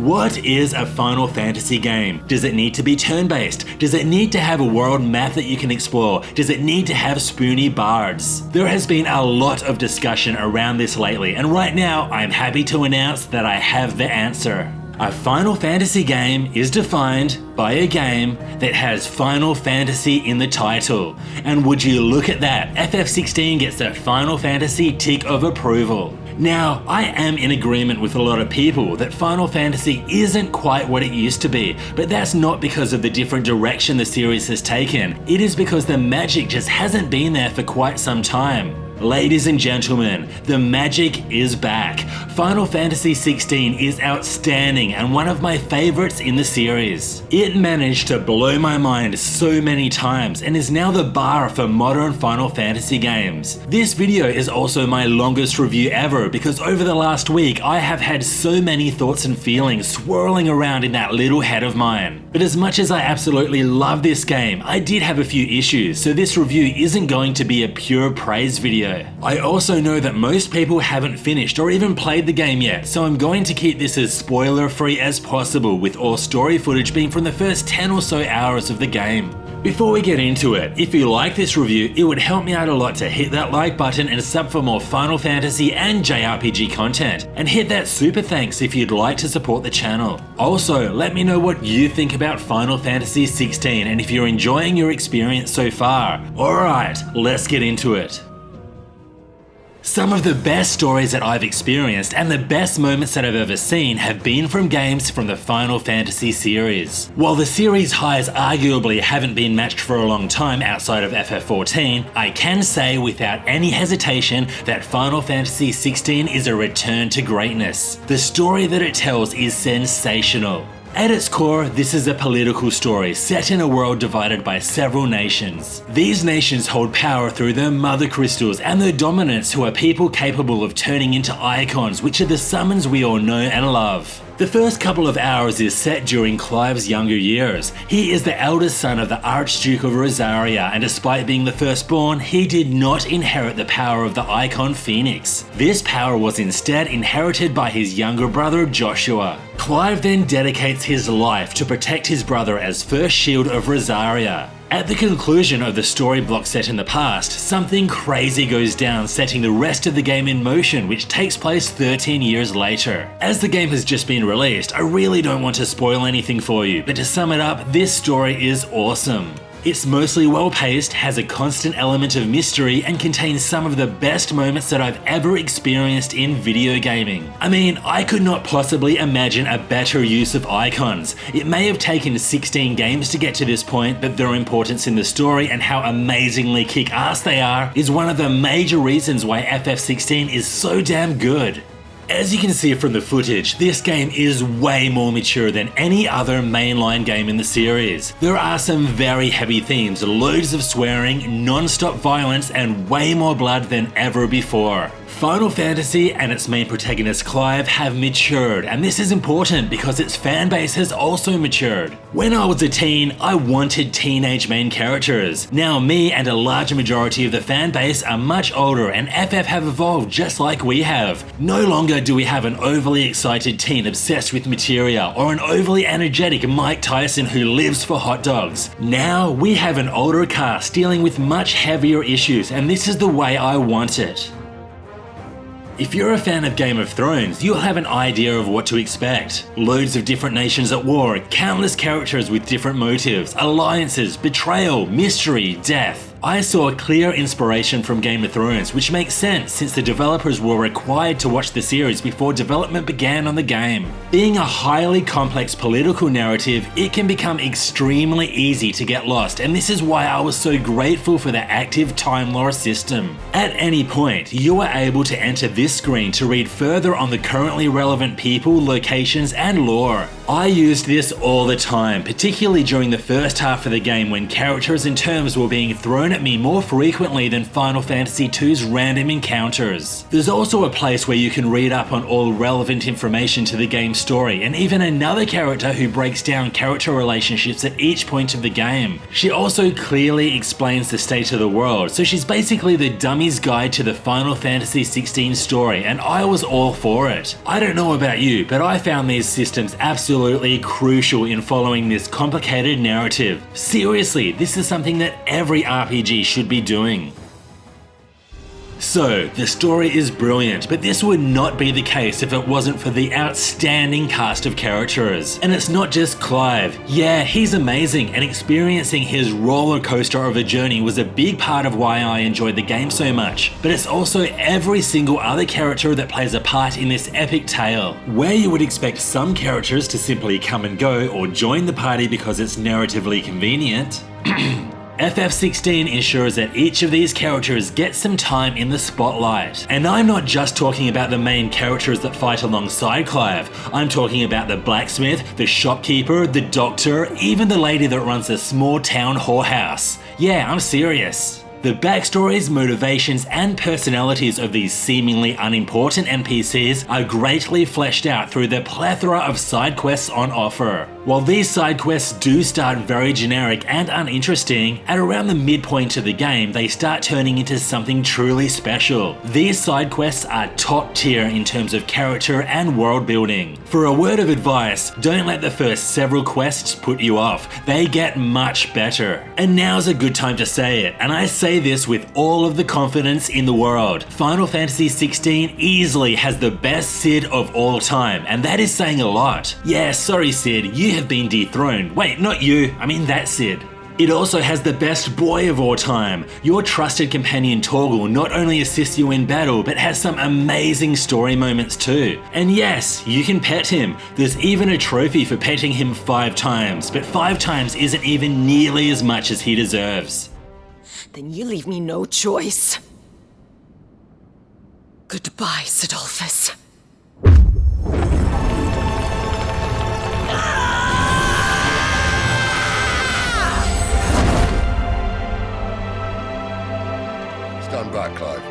What is a Final Fantasy game? Does it need to be turn-based? Does it need to have a world map that you can explore? Does it need to have spoony bards? There has been a lot of discussion around this lately, and right now I'm happy to announce that I have the answer. A Final Fantasy game is defined by a game that has Final Fantasy in the title. And would you look at that, FF16 gets the Final Fantasy tick of approval. Now, I am in agreement with a lot of people that Final Fantasy isn't quite what it used to be, but that's not because of the different direction the series has taken. It is because the magic just hasn't been there for quite some time. Ladies and gentlemen, the magic is back. Final Fantasy XVI is outstanding and one of my favorites in the series. It managed to blow my mind so many times and is now the bar for modern Final Fantasy games. This video is also my longest review ever because over the last week I have had so many thoughts and feelings swirling around in that little head of mine. But as much as I absolutely love this game, I did have a few issues, so this review isn't going to be a pure praise video. I also know that most people haven't finished or even played the game yet, so I'm going to keep this as spoiler free as possible, with all story footage being from the first 10 or so hours of the game. Before we get into it, if you like this review, it would help me out a lot to hit that like button and sub for more Final Fantasy and JRPG content, and hit that super thanks if you'd like to support the channel. Also, let me know what you think about Final Fantasy XVI and if you're enjoying your experience so far. Alright, let's get into it. Some of the best stories that I've experienced and the best moments that I've ever seen have been from games from the Final Fantasy series. While the series highs arguably haven't been matched for a long time outside of FF14, I can say without any hesitation that Final Fantasy XVI is a return to greatness. The story that it tells is sensational. At its core, this is a political story set in a world divided by several nations. These nations hold power through their mother crystals and their dominants, who are people capable of turning into icons, which are the summons we all know and love. The first couple of hours is set during Clive's younger years. He is the eldest son of the Archduke of Rosaria, and despite being the firstborn, he did not inherit the power of the icon Phoenix. This power was instead inherited by his younger brother Joshua. Clive then dedicates his life to protect his brother as first shield of Rosaria. At the conclusion of the story block set in the past, something crazy goes down, setting the rest of the game in motion, which takes place 13 years later. As the game has just been released, I really don't want to spoil anything for you, but to sum it up, this story is awesome. It's mostly well-paced, has a constant element of mystery, and contains some of the best moments that I've ever experienced in video gaming. I mean, I could not possibly imagine a better use of icons. It may have taken 16 games to get to this point, but their importance in the story and how amazingly kick-ass they are is one of the major reasons why FF16 is so damn good. As you can see from the footage, this game is way more mature than any other mainline game in the series. There are some very heavy themes, loads of swearing, non-stop violence, and way more blood than ever before. Final Fantasy and its main protagonist Clive have matured, and this is important because its fanbase has also matured. When I was a teen, I wanted teenage main characters. Now me and a large majority of the fanbase are much older, and FF have evolved just like we have. No longer do we have an overly excited teen obsessed with materia or an overly energetic Mike Tyson who lives for hot dogs. Now we have an older cast dealing with much heavier issues, and this is the way I want it. If you're a fan of Game of Thrones, you'll have an idea of what to expect. Loads of different nations at war, countless characters with different motives, alliances, betrayal, mystery, death. I saw a clear inspiration from Game of Thrones, which makes sense since the developers were required to watch the series before development began on the game. Being a highly complex political narrative, it can become extremely easy to get lost, and this is why I was so grateful for the active time lore system. At any point, you are able to enter this screen to read further on the currently relevant people, locations, and lore. I used this all the time, particularly during the first half of the game when characters and terms were being thrown at me more frequently than Final Fantasy II's random encounters. There's also a place where you can read up on all relevant information to the game's story, and even another character who breaks down character relationships at each point of the game. She also clearly explains the state of the world, so she's basically the dummy's guide to the Final Fantasy XVI story, and I was all for it. I don't know about you, but I found these systems absolutely crucial in following this complicated narrative. Seriously, this is something that every RPG should be doing. So, the story is brilliant, but this would not be the case if it wasn't for the outstanding cast of characters. And it's not just Clive. Yeah, he's amazing, and experiencing his roller coaster of a journey was a big part of why I enjoyed the game so much. But it's also every single other character that plays a part in this epic tale. Where you would expect some characters to simply come and go or join the party because it's narratively convenient, FF16 ensures that each of these characters gets some time in the spotlight. And I'm not just talking about the main characters that fight alongside Clive. I'm talking about the blacksmith, the shopkeeper, the doctor, even the lady that runs a small town whorehouse. Yeah, I'm serious. The backstories, motivations, and personalities of these seemingly unimportant NPCs are greatly fleshed out through the plethora of side quests on offer. While these side quests do start very generic and uninteresting, at around the midpoint of the game they start turning into something truly special. These side quests are top tier in terms of character and world building. For a word of advice, don't let the first several quests put you off. They get much better. And now's a good time to say it, and I say this with all of the confidence in the world. Final Fantasy XVI easily has the best Cid of all time, and that is saying a lot. Yeah, sorry Cid, you have been dethroned. Wait, not you, I mean that Cid. It also has the best boy of all time. Your trusted companion Torgal not only assists you in battle, but has some amazing story moments too. And yes, you can pet him. There's even a trophy for petting him 5 times, but 5 times isn't even nearly as much as he deserves. Then you leave me no choice. Goodbye, Sidolphus. Stand back, Clive.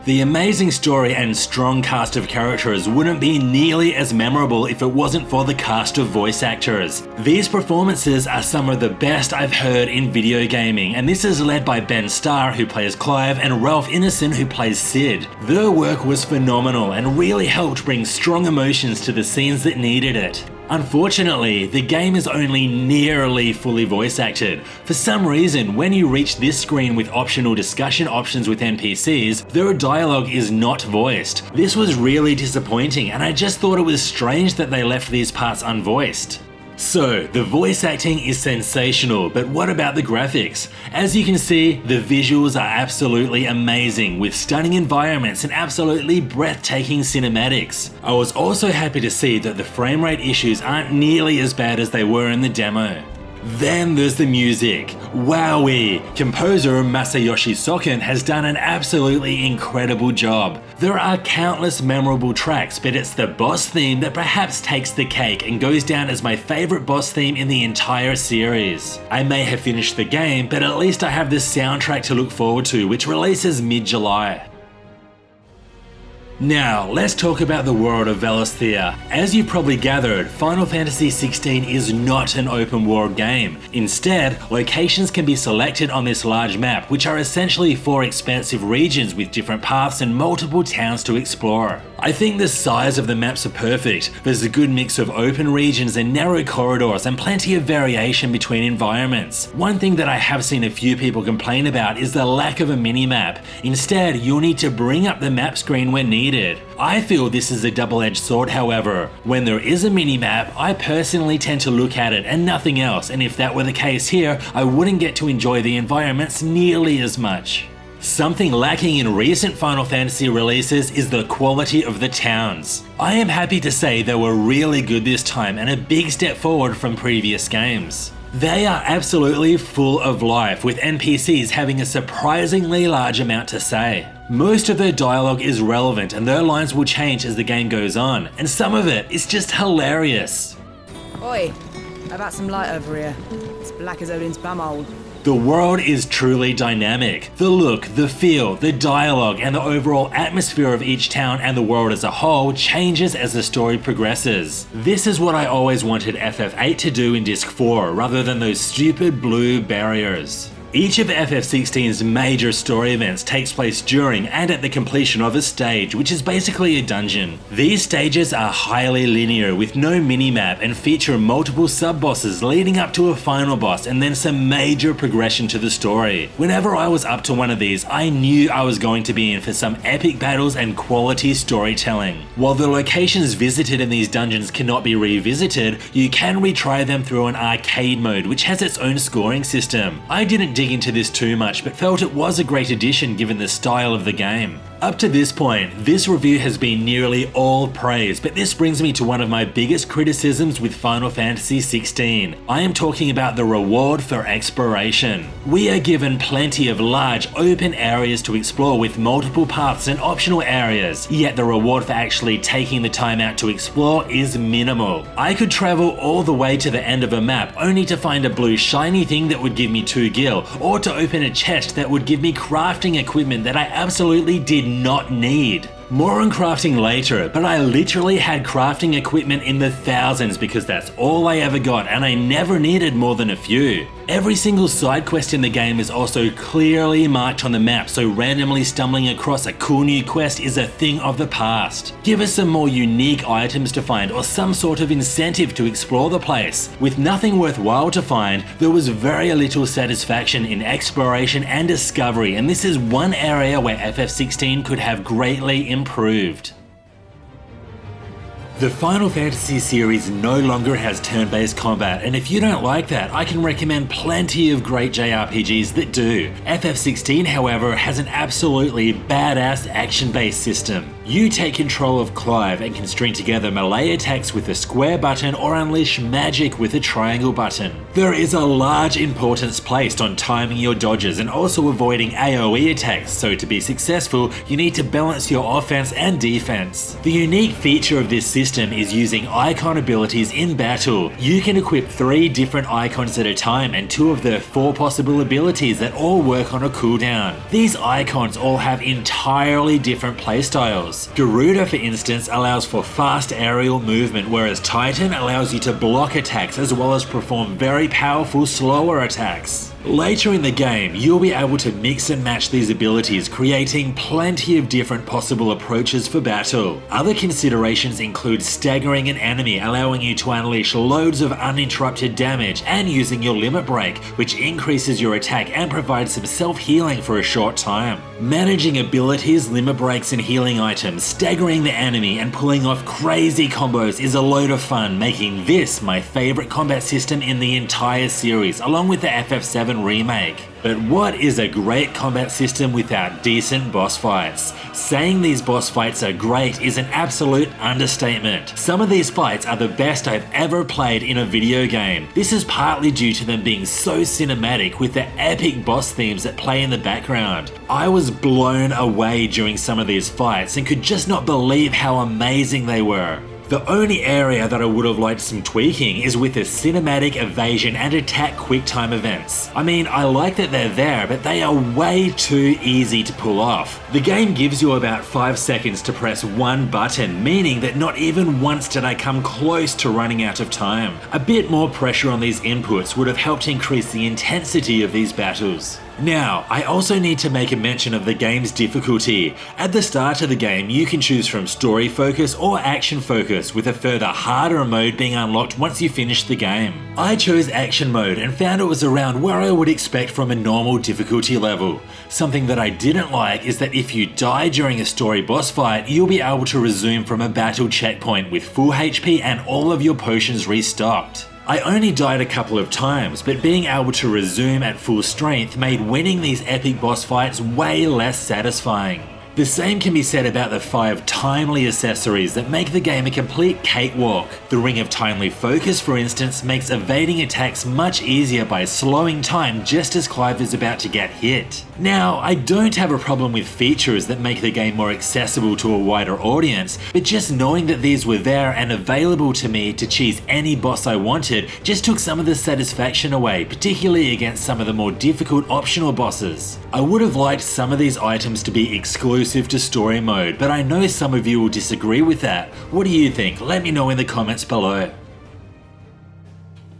The amazing story and strong cast of characters wouldn't be nearly as memorable if it wasn't for the cast of voice actors. These performances are some of the best I've heard in video gaming, and this is led by Ben Starr, who plays Clive, and Ralph Ineson, who plays Cid. Their work was phenomenal and really helped bring strong emotions to the scenes that needed it. Unfortunately, the game is only nearly fully voice acted. For some reason, when you reach this screen with optional discussion options with NPCs, their dialogue is not voiced. This was really disappointing, and I just thought it was strange that they left these parts unvoiced. So, the voice acting is sensational, but what about the graphics? As you can see, the visuals are absolutely amazing, with stunning environments and absolutely breathtaking cinematics. I was also happy to see that the frame rate issues aren't nearly as bad as they were in the demo. Then there's the music. Wowee! Composer Masayoshi Soken has done an absolutely incredible job. There are countless memorable tracks, but it's the boss theme that perhaps takes the cake and goes down as my favourite boss theme in the entire series. I may have finished the game, but at least I have this soundtrack to look forward to, which releases mid-July. Now, let's talk about the world of Valisthea. As you probably gathered, Final Fantasy XVI is not an open world game. Instead, locations can be selected on this large map, which are essentially 4 expansive regions with different paths and multiple towns to explore. I think the size of the maps are perfect. There's a good mix of open regions and narrow corridors and plenty of variation between environments. One thing that I have seen a few people complain about is the lack of a mini-map. Instead, you'll need to bring up the map screen when needed. I feel this is a double-edged sword, however. When there is a mini-map, I personally tend to look at it and nothing else, and if that were the case here, I wouldn't get to enjoy the environments nearly as much. Something lacking in recent Final Fantasy releases is the quality of the towns. I am happy to say they were really good this time and a big step forward from previous games. They are absolutely full of life, with NPCs having a surprisingly large amount to say. Most of their dialogue is relevant and their lines will change as the game goes on, and some of it is just hilarious. Oi, how about some light over here? It's black as Odin's bumhole. The world is truly dynamic. The look, the feel, the dialogue, and the overall atmosphere of each town and the world as a whole changes as the story progresses. This is what I always wanted FF8 to do in Disc 4, rather than those stupid blue barriers. Each of FF16's major story events takes place during and at the completion of a stage, which is basically a dungeon. These stages are highly linear with no minimap and feature multiple sub-bosses leading up to a final boss and then some major progression to the story. Whenever I was up to one of these, I knew I was going to be in for some epic battles and quality storytelling. While the locations visited in these dungeons cannot be revisited, you can retry them through an arcade mode which has its own scoring system. I didn't dig into this too much, but felt it was a great addition given the style of the game. Up to this point, this review has been nearly all praise, but this brings me to one of my biggest criticisms with Final Fantasy XVI. I am talking about the reward for exploration. We are given plenty of large open areas to explore with multiple paths and optional areas, yet the reward for actually taking the time out to explore is minimal. I could travel all the way to the end of a map only to find a blue shiny thing that would give me 2 gil, or to open a chest that would give me crafting equipment that I absolutely did not need. More on crafting later, but I literally had crafting equipment in the thousands because that's all I ever got and I never needed more than a few. Every single side quest in the game is also clearly marked on the map, so randomly stumbling across a cool new quest is a thing of the past. Give us some more unique items to find or some sort of incentive to explore the place. With nothing worthwhile to find, there was very little satisfaction in exploration and discovery, and this is one area where FF16 could have greatly improved. The Final Fantasy series no longer has turn-based combat, and if you don't like that, I can recommend plenty of great JRPGs that do. FF16, however, has an absolutely badass action-based system. You take control of Clive and can string together melee attacks with a square button or unleash magic with a triangle button. There is a large importance placed on timing your dodges and also avoiding AoE attacks, so to be successful, you need to balance your offense and defense. The unique feature of this system is using icon abilities in battle. You can equip 3 different icons at a time and 2 of the 4 possible abilities that all work on a cooldown. These icons all have entirely different playstyles. Garuda, for instance, allows for fast aerial movement, whereas Titan allows you to block attacks as well as perform very powerful slower attacks. Later in the game, you'll be able to mix and match these abilities, creating plenty of different possible approaches for battle. Other considerations include staggering an enemy, allowing you to unleash loads of uninterrupted damage, and using your limit break, which increases your attack and provides some self-healing for a short time. Managing abilities, limit breaks, and healing items, staggering the enemy, and pulling off crazy combos is a load of fun, making this my favorite combat system in the entire series, along with the FF7 remake. But what is a great combat system without decent boss fights? Saying these boss fights are great is an absolute understatement. Some of these fights are the best I've ever played in a video game. This is partly due to them being so cinematic with the epic boss themes that play in the background. I was blown away during some of these fights and could just not believe how amazing they were. The only area that I would have liked some tweaking is with the cinematic evasion and attack QuickTime events. I mean, I like that they're there, but they are way too easy to pull off. The game gives you about 5 seconds to press one button, meaning that not even once did I come close to running out of time. A bit more pressure on these inputs would have helped increase the intensity of these battles. Now, I also need to make a mention of the game's difficulty. At the start of the game, you can choose from story focus or action focus, with a further harder mode being unlocked once you finish the game. I chose action mode and found it was around where I would expect from a normal difficulty level. Something that I didn't like is that if you die during a story boss fight, you'll be able to resume from a battle checkpoint with full HP and all of your potions restocked. I only died a couple of times, but being able to resume at full strength made winning these epic boss fights way less satisfying. The same can be said about the 5 timely accessories that make the game a complete cakewalk. The Ring of Timely Focus, for instance, makes evading attacks much easier by slowing time just as Clive is about to get hit. Now, I don't have a problem with features that make the game more accessible to a wider audience, but just knowing that these were there and available to me to choose any boss I wanted just took some of the satisfaction away, particularly against some of the more difficult optional bosses. I would have liked some of these items to be exclusive to story mode, but I know some of you will disagree with that. What do you think? Let me know in the comments below.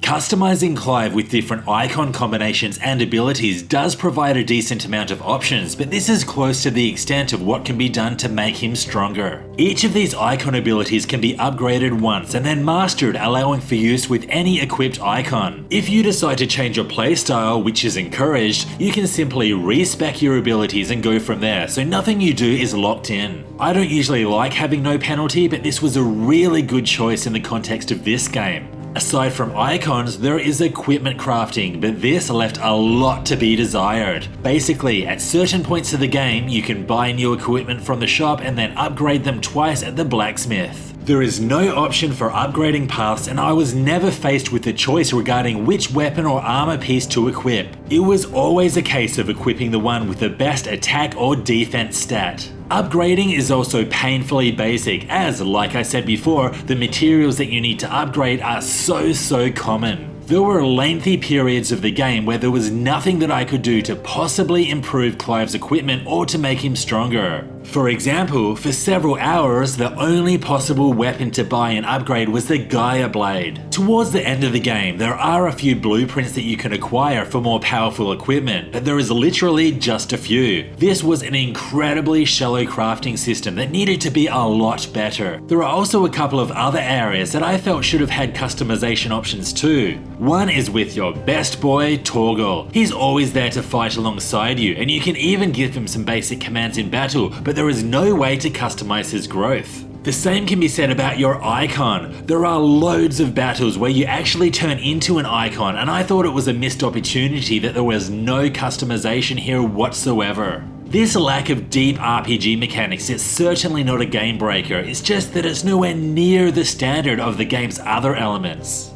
Customizing Clive with different icon combinations and abilities does provide a decent amount of options, but this is close to the extent of what can be done to make him stronger. Each of these icon abilities can be upgraded once and then mastered, allowing for use with any equipped icon. If you decide to change your playstyle, which is encouraged, you can simply respec your abilities and go from there, so nothing you do is locked in. I don't usually like having no penalty, but this was a really good choice in the context of this game. Aside from icons, there is equipment crafting, but this left a lot to be desired. Basically, at certain points of the game, you can buy new equipment from the shop and then upgrade them twice at the blacksmith. There is no option for upgrading paths, and I was never faced with the choice regarding which weapon or armor piece to equip. It was always a case of equipping the one with the best attack or defense stat. Upgrading is also painfully basic as, like I said before, the materials that you need to upgrade are so common. There were lengthy periods of the game where there was nothing that I could do to possibly improve Clive's equipment or to make him stronger. For example, for several hours, the only possible weapon to buy and upgrade was the Gaia Blade. Towards the end of the game, there are a few blueprints that you can acquire for more powerful equipment, but there is literally just a few. This was an incredibly shallow crafting system that needed to be a lot better. There are also a couple of other areas that I felt should have had customization options too. One is with your best boy, Torgal. He's always there to fight alongside you, and you can even give him some basic commands in battle, but there is no way to customize his growth. The same can be said about your icon. There are loads of battles where you actually turn into an icon, and I thought it was a missed opportunity that there was no customization here whatsoever. This lack of deep RPG mechanics is certainly not a game breaker, it's just that it's nowhere near the standard of the game's other elements.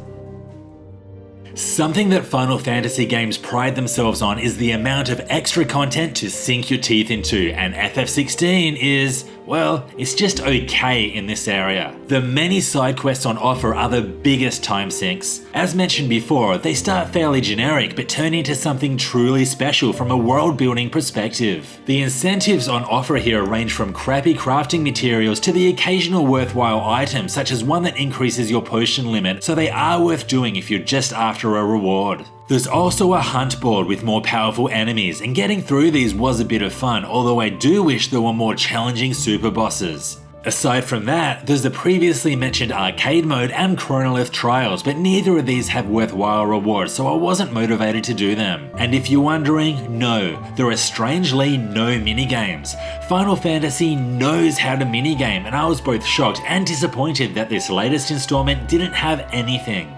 Something that Final Fantasy games pride themselves on is the amount of extra content to sink your teeth into, and FF16 is, well, it's just okay in this area. The many side quests on offer are the biggest time sinks. As mentioned before, they start fairly generic but turn into something truly special from a world building perspective. The incentives on offer here range from crappy crafting materials to the occasional worthwhile item, such as one that increases your potion limit, so they are worth doing if you're just after a reward. There's also a hunt board with more powerful enemies, and getting through these was a bit of fun, although I do wish there were more challenging super bosses. Aside from that, there's the previously mentioned arcade mode and chronolith trials, but neither of these have worthwhile rewards, so I wasn't motivated to do them. And if you're wondering, no, there are strangely no minigames. Final Fantasy knows how to minigame, and I was both shocked and disappointed that this latest installment didn't have anything.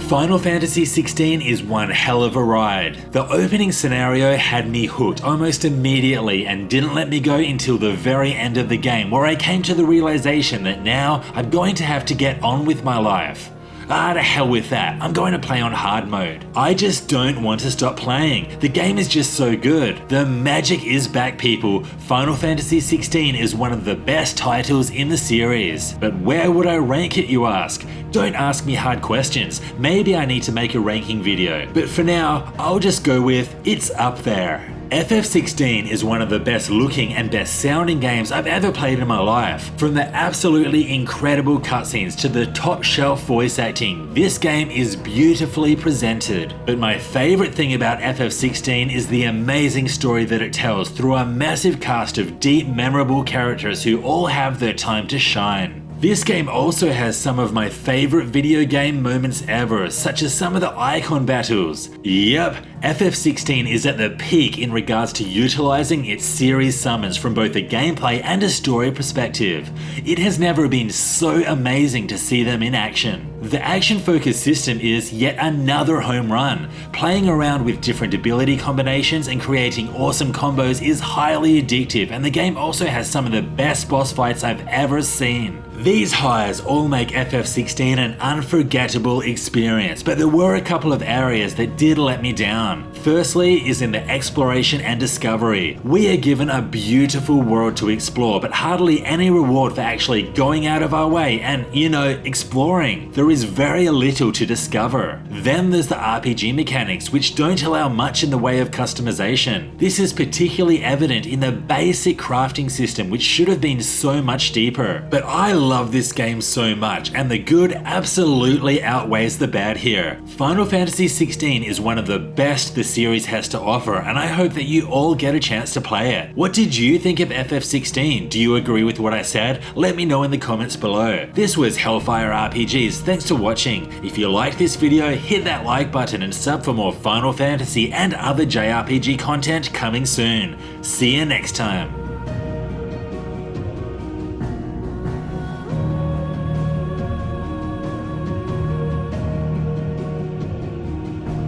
Final Fantasy XVI is one hell of a ride. The opening scenario had me hooked almost immediately and didn't let me go until the very end of the game, where I came to the realization that now I'm going to have to get on with my life. Ah, to hell with that, I'm going to play on hard mode. I just don't want to stop playing. The game is just so good. The magic is back, people. Final Fantasy XVI is one of the best titles in the series. But where would I rank it, you ask? Don't ask me hard questions. Maybe I need to make a ranking video. But for now, I'll just go with, it's up there. FF16 is one of the best looking and best sounding games I've ever played in my life. From the absolutely incredible cutscenes to the top shelf voice acting, this game is beautifully presented. But my favourite thing about FF16 is the amazing story that it tells through a massive cast of deep, memorable characters who all have their time to shine. This game also has some of my favorite video game moments ever, such as some of the icon battles. Yep, FF16 is at the peak in regards to utilizing its series summons from both a gameplay and a story perspective. It has never been so amazing to see them in action. The action-focused system is yet another home run. Playing around with different ability combinations and creating awesome combos is highly addictive, and the game also has some of the best boss fights I've ever seen. These highs all make FF16 an unforgettable experience, but there were a couple of areas that did let me down. Firstly is in the exploration and discovery. We are given a beautiful world to explore, but hardly any reward for actually going out of our way and, exploring. There is very little to discover. Then there's the RPG mechanics, which don't allow much in the way of customization. This is particularly evident in the basic crafting system, which should have been so much deeper. But I love this game so much, and the good absolutely outweighs the bad here. Final Fantasy XVI is one of the best the series has to offer, and I hope that you all get a chance to play it. What did you think of FF16? Do you agree with what I said? Let me know in the comments below. This was Hellfire RPGs. Thanks for watching. If you liked this video, hit that like button and sub for more Final Fantasy and other JRPG content coming soon. See you next time.